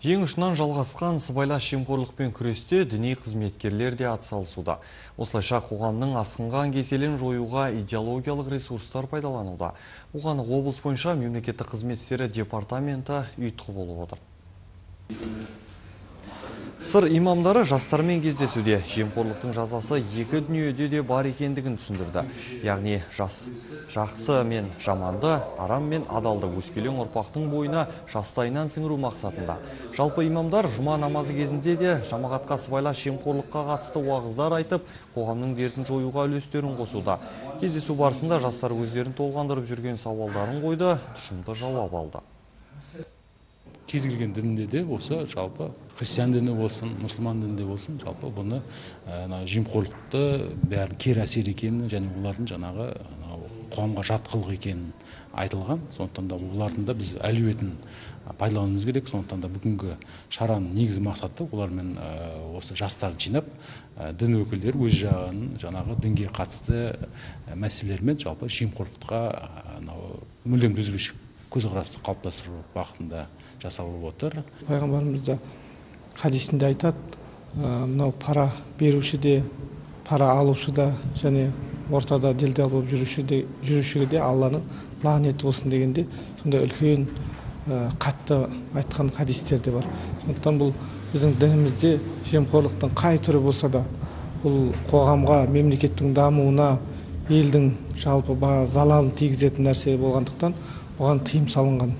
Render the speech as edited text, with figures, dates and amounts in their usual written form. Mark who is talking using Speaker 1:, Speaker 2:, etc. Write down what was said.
Speaker 1: Ең ұшынан жалғасқан сыбайлас жемқорлықпен күресте діни қызметкерлер де атсалысуда. Осылайша қоғамның асқынған кеселін жоюға идеологиялық ресурстар пайдалануда. Оған облыс бойынша мемлекеттік қызмет істері департаменті ұйытқы болып отыр. Сыр имамдары жастармен кездесуде жемқорлықтың жазасы екі дүниеде де бар екендігін түсіндірді. Яғни жақсы мен жаманды, арам мен адалды өскелең ұрпақтың бойына жастайынан сіңіру мақсатында. Жалпы имамдар жұма намазы кезінде де жамағатқа сыбайлас жемқорлыққа қатысты уағыздар айтып, қоғамның дертін жоюға үлестерін қосуда. Кездесу барысында жастар өздерін толғандырып жүрген сауалдарын қойды, тұшымды жауап алды.
Speaker 2: Кез келген дінде де болса, жалпы христиан діні болсын, мұсылман дінде болсын, жалпы бұны жемқорлықты бәрін кері әсер екенін және олардың жаңағы қоғамға жатқылық екенін айтылған. Сондықтан да олардың да біз әлеуетін пайдалануымыз керек. Сондықтан да бүгінгі шараның негізгі мақсаты олармен осы жастарды жинап, дін өкілдері өз жағын жаңағы дінге қатысты мәселелермен жалпы жемқорлыққа мүлдем өзгеше көзқарасты қалыптастыру бағытында жасалып отыр.
Speaker 3: Пайғамбарымыз да хадисінде айтады, мынау пара беруші де, пара алушы да және ортада делдал болып жүрушіге де Алланың лағнеті болсын дегенде, сонда үлкен қатты айтқан хадистер де бар. Сондықтан бұл біздің дінімізде жемқорлықтың қай түрі болса да, бұл қоғамға, мемлекеттің дамуына, елдің жалпы залалын тигізетін нәрсе болғандықтан оған тыйым салынған.